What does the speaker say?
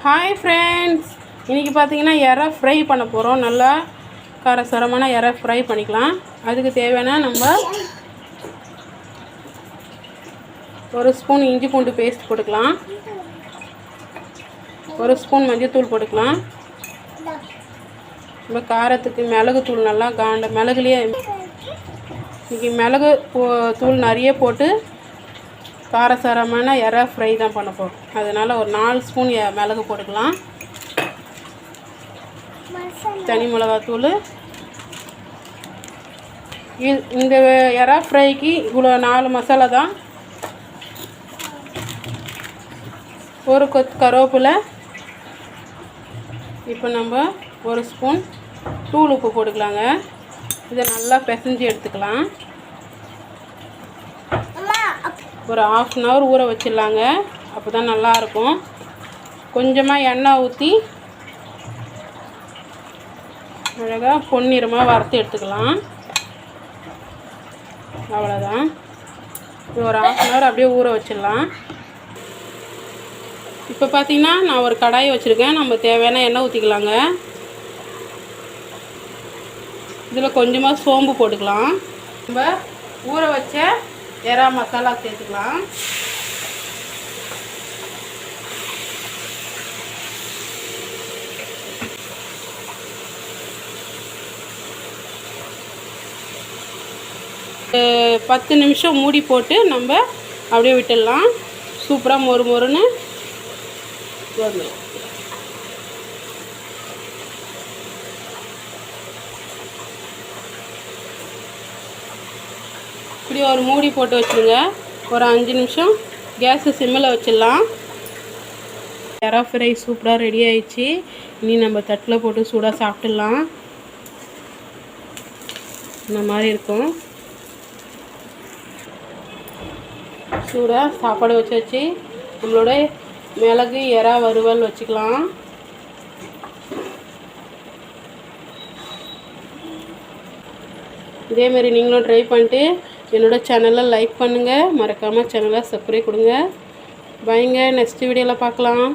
Hi friends, இன்றைக்கி பார்த்தீங்கன்னா எறா ஃப்ரை பண்ண போகிறோம். நல்லா காரசாரமான எறா ஃப்ரை பண்ணிக்கலாம். அதுக்கு தேவையான நம்ம ஒரு ஸ்பூன் இஞ்சி பூண்டு பேஸ்ட் போட்டுக்கலாம். ஒரு ஸ்பூன் மஞ்சள்தூள் போட்டுக்கலாம். நம்ம காரத்துக்கு மிளகுத்தூள் நல்லா மிளகுலேயே இன்றைக்கி மிளகு தூள் நிறைய போட்டு காரசாரமான எறா ஃப்ரை தான் பண்ண போகிறோம். அதனால் ஒரு 4 ஸ்பூன் மிளகு போட்டுக்கலாம். தனி மிளகாத்தூள். இந்த எறா ஃப்ரைக்கு இவ்வளோ 4 மசாலா தான். ஒரு கொத்து கருவேப்பிலை. இப்போ நம்ம ஒரு ஸ்பூன் தூள் உப்பு போட்டுக்கலாங்க. இதை நல்லா பிசைஞ்சு எடுத்துக்கலாம். ஒரு 1/2 அன் ஹவர் ஊற வச்சிடலாங்க. அப்போ தான் நல்லாயிருக்கும். கொஞ்சமாக எண்ணெய் ஊற்றி அழகாக பொன்னிறமாக வறுத்து எடுத்துக்கலாம். அவ்வளோதான். ஒரு 1/2 அன் ஹவர் அப்படியே ஊற வச்சிடலாம். இப்போ பார்த்திங்கன்னா நான் ஒரு கடாயை வச்சுருக்கேன். நம்ம தேவையான எண்ணெய் ஊற்றிக்கலாங்க. இதில் கொஞ்சமாக சோம்பு போட்டுக்கலாம். நம்ம ஊற வச்ச எறா மசாலா சேர்த்துக்கலாம். ஒரு 10 நிமிஷம் மூடி போட்டு நம்ம அப்படியே விட்டுடலாம். சூப்பராக மொறு மொறுன்னு வரும். இப்படி ஒரு மூடி போட்டு வச்சுருங்க. ஒரு 5 நிமிஷம் கேஸு சிம்மில் வச்சிடலாம். எறா ஃப்ரை சூப்பராக ரெடி ஆயிடுச்சு. இனி நம்ம தட்டில் போட்டு சூடாக சாப்பிட்டுடலாம். இந்த மாதிரி இருக்கும். சூடாக சாப்பாடு வச்சு நம்மளோட மிளகு எறா வறுவல் வச்சுக்கலாம். இதேமாரி நீங்களும் ட்ரை பண்ணிட்டு என்னோடய சேனலை லைக் பண்ணுங்கள். மறக்காமல் சேனலை சப்ஸ்கிரைப் கொடுங்க. பாய்ங்க. நெக்ஸ்ட் வீடியோவில் பார்க்கலாம்.